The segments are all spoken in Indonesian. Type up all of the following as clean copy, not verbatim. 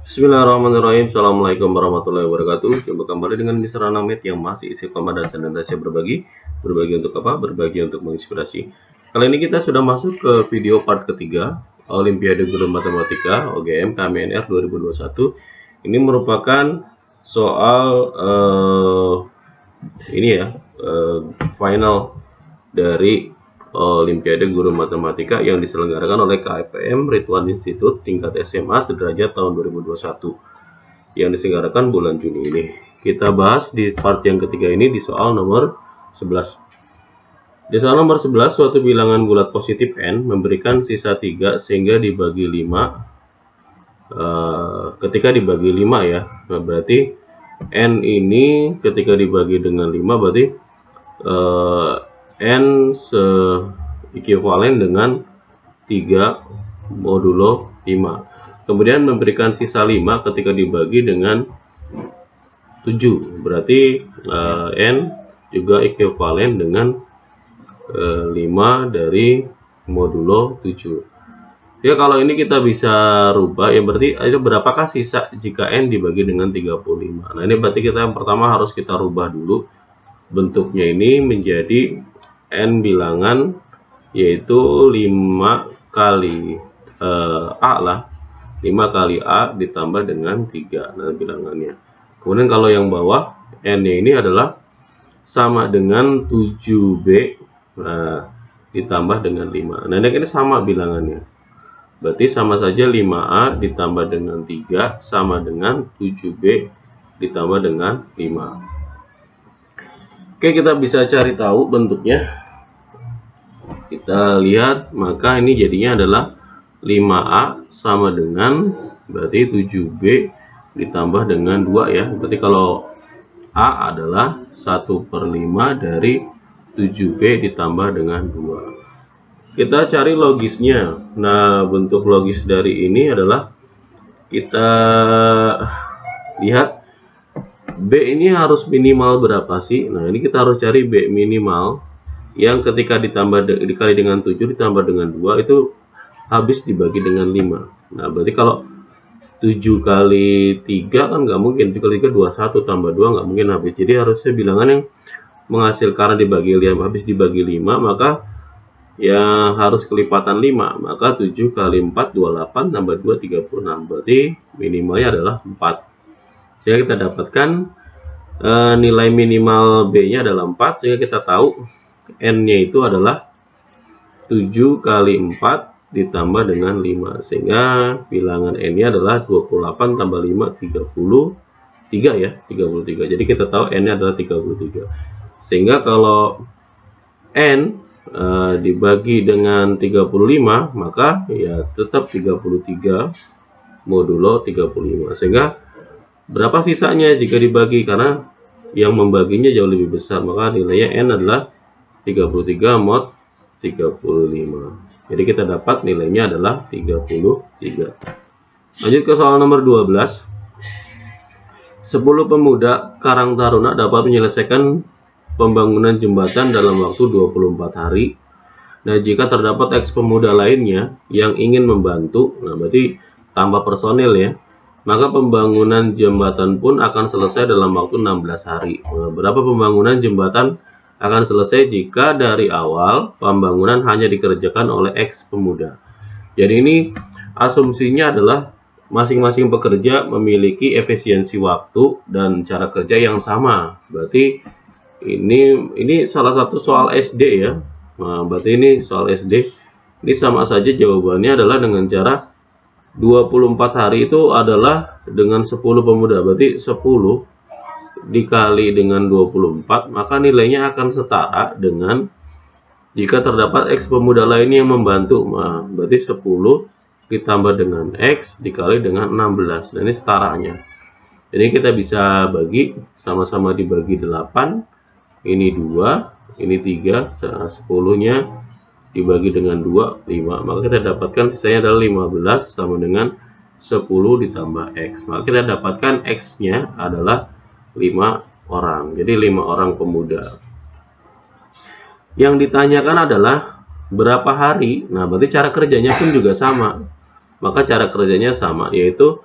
Bismillahirrahmanirrahim. Assalamualaikum warahmatullahi wabarakatuh. Jumpa kembali dengan Mr. Anamit yang masih isi dan senantiasa berbagi. Berbagi untuk apa? Berbagi untuk menginspirasi. Kali ini kita sudah masuk ke video part ketiga Olimpiade Guru Matematika OGM KMNR 2021. Ini merupakan soal final dari Olimpiade Guru Matematika yang diselenggarakan oleh KFM Ridwan Institute tingkat SMA sederajat tahun 2021 yang diselenggarakan bulan Juni ini. Kita bahas di part yang ketiga ini di soal nomor 11. Di soal nomor 11, suatu bilangan bulat positif N memberikan sisa 3 sehingga dibagi 5. Ketika dibagi 5 ya, nah berarti N ini ketika dibagi dengan 5 berarti N ekuivalen dengan 3 modulo 5. Kemudian memberikan sisa 5 ketika dibagi dengan 7. Berarti N juga ekuivalen dengan 5 dari modulo 7. Ya, kalau ini kita bisa rubah ya, berarti ada berapakah sisa jika N dibagi dengan 35. Nah, ini berarti kita yang pertama harus kita rubah dulu bentuknya ini menjadi N bilangan, yaitu 5 kali A lah, 5 kali A ditambah dengan 3, nah bilangannya. Kemudian kalau yang bawah N nya ini adalah sama dengan 7B ditambah dengan 5. Nah ini sama bilangannya, berarti sama saja 5A ditambah dengan 3 sama dengan 7B ditambah dengan 5. Oke, kita bisa cari tahu bentuknya. Kita lihat, maka ini jadinya adalah 5A sama dengan berarti 7B ditambah dengan 2 ya. Berarti kalau A adalah 1/5 dari 7B ditambah dengan 2. Kita cari logisnya. Nah, bentuk logis dari ini adalah kita lihat B ini harus minimal berapa sih? Nah, ini kita harus cari B minimal yang ketika dikali dengan 7 ditambah dengan 2 itu habis dibagi dengan 5. Nah, berarti kalau 7 kali 3 kan nggak mungkin, 7 kali 3 21 tambah 2 nggak mungkin habis. Jadi harusnya bilangan yang menghasilkan dibagi 5 habis dibagi 5, maka ya harus kelipatan 5. Maka 7 kali 4 28 tambah 2 36. Berarti minimalnya adalah 4. Sehingga kita dapatkan nilai minimal B-nya adalah 4, sehingga kita tahu N-nya itu adalah 7 kali 4 ditambah dengan 5, sehingga bilangan N-nya adalah 28 tambah 5 33 ya, 33. Jadi kita tahu N-nya adalah 33. Sehingga kalau N dibagi dengan 35, maka ya tetap 33 modulo 35. Sehingga berapa sisanya jika dibagi, karena yang membaginya jauh lebih besar, maka nilainya N adalah 33 mod 35. Jadi kita dapat nilainya adalah 33. Lanjut ke soal nomor 12. 10 pemuda Karang Taruna dapat menyelesaikan pembangunan jembatan dalam waktu 24 hari. Nah, jika terdapat X pemuda lainnya yang ingin membantu, nah berarti tambah personil ya, maka pembangunan jembatan pun akan selesai dalam waktu 16 hari. Nah, berapa pembangunan jembatan akan selesai jika dari awal pembangunan hanya dikerjakan oleh X pemuda? Jadi ini asumsinya adalah masing-masing pekerja memiliki efisiensi waktu dan cara kerja yang sama. Berarti ini salah satu soal SD ya. Nah, berarti ini soal SD. Ini sama saja jawabannya adalah dengan cara 24 hari itu adalah dengan 10 pemuda, berarti 10 dikali dengan 24, maka nilainya akan setara dengan jika terdapat X pemuda lain yang membantu. Nah, berarti 10 ditambah dengan X dikali dengan 16, dan ini setaranya. Jadi kita bisa bagi, sama-sama dibagi 8, ini 2, ini 3, 10-nya dibagi dengan 2, 5. Maka kita dapatkan sisanya adalah 15 sama dengan 10 ditambah X. Maka kita dapatkan X-nya adalah 5 orang. Jadi 5 orang pemuda. Yang ditanyakan adalah berapa hari. Nah, berarti cara kerjanya pun juga sama. Maka cara kerjanya sama, yaitu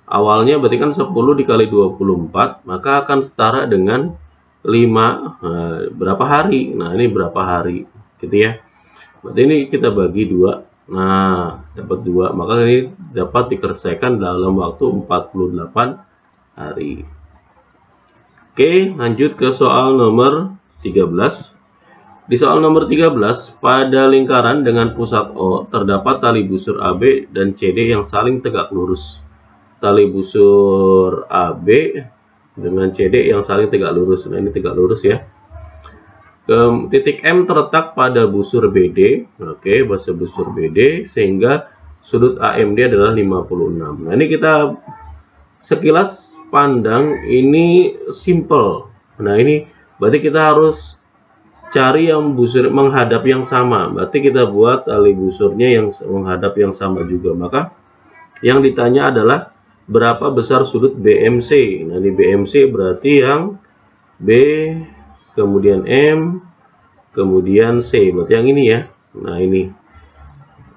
awalnya berarti kan 10 dikali 24, maka akan setara dengan 5 berapa hari. Nah, ini berapa hari gitu ya. Berarti ini kita bagi 2. Nah, dapat 2, maka ini dapat diselesaikan dalam waktu 48 hari. Oke, lanjut ke soal nomor 13. Di soal nomor 13, pada lingkaran dengan pusat O terdapat tali busur AB dan CD yang saling tegak lurus. Tali busur AB dengan CD yang saling tegak lurus. Nah, ini tegak lurus ya. Titik M terletak pada busur BD. Oke, pada busur BD sehingga sudut AMD adalah 56. Nah, ini kita sekilas pandang ini simple. Nah, ini berarti kita harus cari yang busur menghadap yang sama. Berarti kita buat tali busurnya yang menghadap yang sama juga. Maka yang ditanya adalah berapa besar sudut BMC. Nah, di BMC berarti yang B, kemudian M, kemudian C. Berarti yang ini ya. Nah, ini.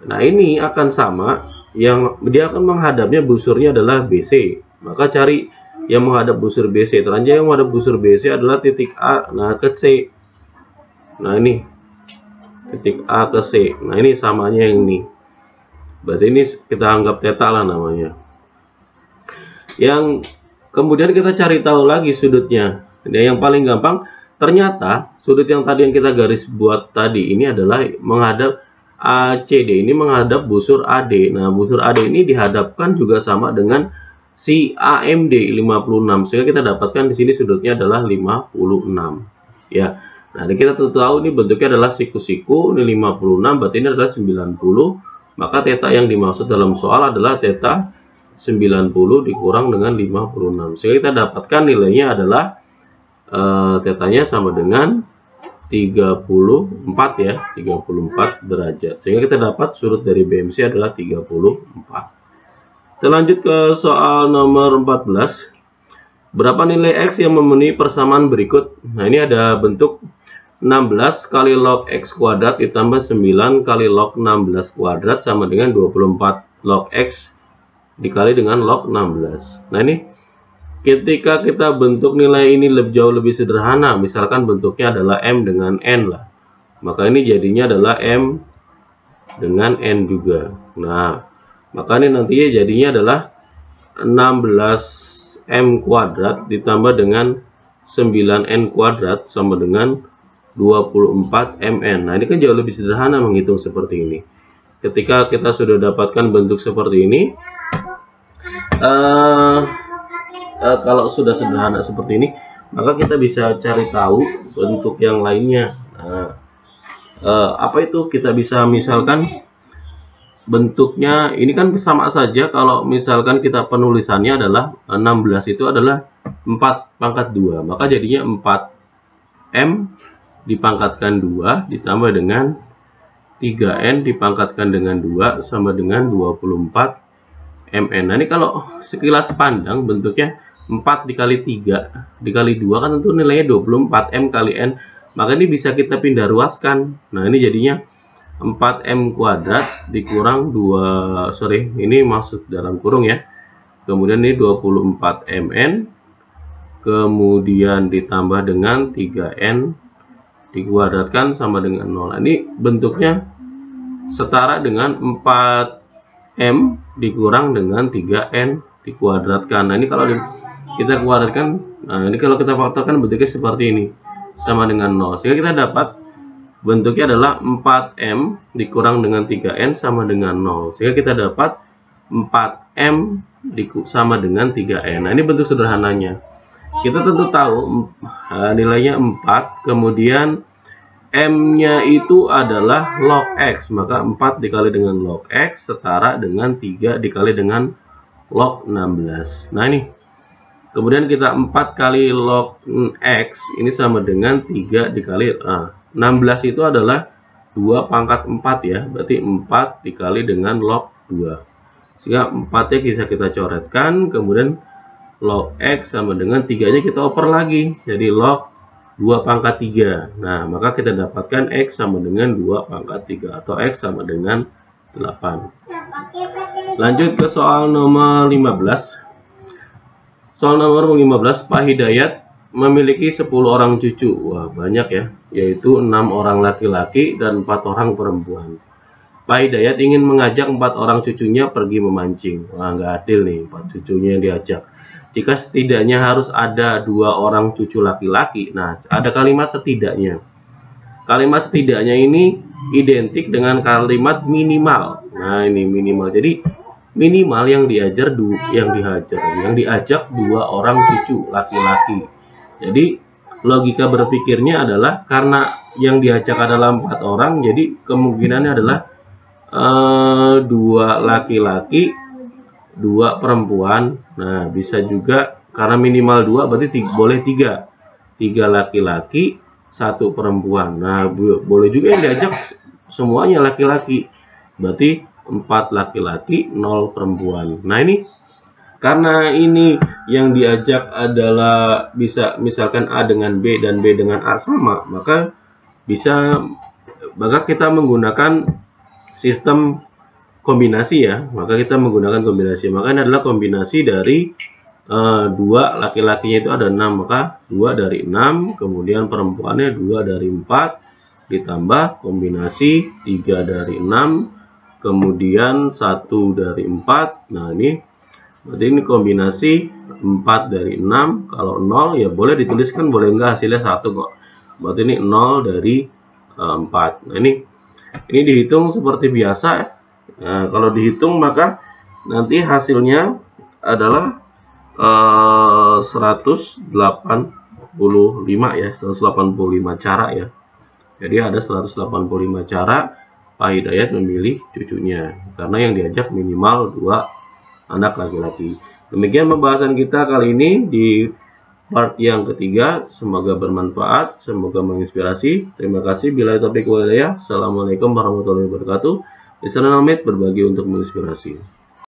Nah, ini akan sama. Yang dia akan menghadapnya busurnya adalah BC. Maka cari yang menghadap busur BC. Ternyata yang menghadap busur BC adalah titik A. Nah, ke C. Nah, ini titik A ke C. Nah, ini samanya yang ini. Berarti ini kita anggap theta lah namanya. Yang kemudian kita cari tahu lagi sudutnya. Yang paling gampang, ternyata sudut yang tadi yang kita garis buat tadi ini adalah menghadap ACD, ini menghadap busur AD. Nah, busur AD ini dihadapkan juga sama dengan si AMD 56. Sehingga kita dapatkan di sini sudutnya adalah 56. Ya. Nah, kita tahu ini bentuknya adalah siku-siku, ini 56, berarti ini adalah 90. Maka theta yang dimaksud dalam soal adalah theta 90 dikurang dengan 56. Sehingga kita dapatkan nilainya adalah tetanya sama dengan 34 ya, 34 derajat. Sehingga kita dapat sudut dari BMC adalah 34. Kita lanjut ke soal nomor 14. Berapa nilai X yang memenuhi persamaan berikut? Nah, ini ada bentuk 16 kali log X kuadrat ditambah 9 kali log 16 kuadrat sama dengan 24 log X dikali dengan log 16. Nah, ini ketika kita bentuk nilai ini jauh lebih sederhana, misalkan bentuknya adalah M dengan N lah, maka ini jadinya adalah M dengan N juga. Nah, maka ini nantinya jadinya adalah 16M kuadrat ditambah dengan 9N kuadrat sama dengan 24 mn. Nah, ini kan jauh lebih sederhana menghitung seperti ini. Ketika kita sudah dapatkan bentuk seperti ini, kalau sudah sederhana seperti ini, maka kita bisa cari tahu bentuk yang lainnya. Nah, apa itu? Kita bisa misalkan bentuknya ini kan sama saja. Kalau misalkan kita penulisannya adalah 16 itu adalah 4 pangkat 2, maka jadinya 4M dipangkatkan 2 ditambah dengan 3N dipangkatkan dengan 2 sama dengan 24 mn. Nah, ini kalau sekilas pandang bentuknya 4 dikali 3 dikali 2 kan tentu nilainya 24 M kali N. Maka ini bisa kita pindah ruaskan. Nah, ini jadinya 4M kuadrat dikurang 2, ini maksud dalam kurung ya. Kemudian ini 24 mn kemudian ditambah dengan 3N dikuadratkan sama dengan 0. Ini bentuknya setara dengan 4M dikurang dengan 3N dikuadratkan. Nah, ini kalau kita kuadratkan, nah ini kalau kita faktorkan bentuknya seperti ini, sama dengan 0. Sehingga kita dapat bentuknya adalah 4M dikurang dengan 3N sama dengan 0. Sehingga kita dapat 4M sama dengan 3N. Nah, ini bentuk sederhananya. Kita tentu tahu nilainya 4, kemudian M-nya itu adalah log X, maka 4 dikali dengan log X setara dengan 3 dikali dengan log 16. Nah, ini kemudian kita 4 kali log X ini sama dengan 3 dikali 16 itu adalah 2 pangkat 4 ya, berarti 4 dikali dengan log 2. Sehingga 4-nya bisa kita coretkan, kemudian log X sama dengan 3-nya kita oper lagi, jadi log 2 pangkat 3. Nah, maka kita dapatkan X sama dengan 2 pangkat 3 atau X sama dengan 8. Lanjut ke soal nomor 15. Soal nomor 15, Pak Hidayat memiliki 10 orang cucu. Wah, banyak ya, yaitu 6 orang laki-laki dan 4 orang perempuan. Pak Hidayat ingin mengajak 4 orang cucunya pergi memancing. Wah, nggak adil nih, 4 cucunya yang diajak. Jika setidaknya harus ada 2 orang cucu laki-laki. Nah, ada kalimat setidaknya. Kalimat setidaknya ini identik dengan kalimat minimal. Nah, ini minimal. Jadi minimal yang diajak 2 orang cucu laki-laki. Jadi logika berpikirnya adalah karena yang diajak adalah 4 orang, jadi kemungkinannya adalah 2 laki-laki, 2 perempuan. Nah, bisa juga karena minimal 2 berarti boleh 3 laki-laki, 1 perempuan. Nah, boleh juga yang diajak semuanya laki-laki, berarti 4 laki-laki, 0 perempuan. Nah, ini karena ini yang diajak adalah misalkan A dengan B dan B dengan A sama, maka kita menggunakan sistem kombinasi ya. Maka kita menggunakan kombinasi. Maka ini adalah kombinasi dari 2 laki-lakinya itu ada 6, maka 2 dari 6, kemudian perempuannya 2 dari 4, ditambah kombinasi 3 dari 6, kemudian 1 dari 4. Nah, berarti ini kombinasi 4 dari 6. Kalau 0 ya boleh dituliskan, boleh enggak, hasilnya 1 kok. Berarti ini 0 dari 4. Nah, ini dihitung seperti biasa. Nah, kalau dihitung maka nanti hasilnya adalah 185 ya, 185 cara ya. Jadi ada 185 cara Pak Hidayat memilih cucunya, karena yang diajak minimal 2 anak laki-laki. Demikian pembahasan kita kali ini di part yang ketiga. Semoga bermanfaat, semoga menginspirasi. Terima kasih. Bila taufiq wal hidayah. Assalamualaikum warahmatullahi wabarakatuh. Listener Amit berbagi untuk menginspirasi.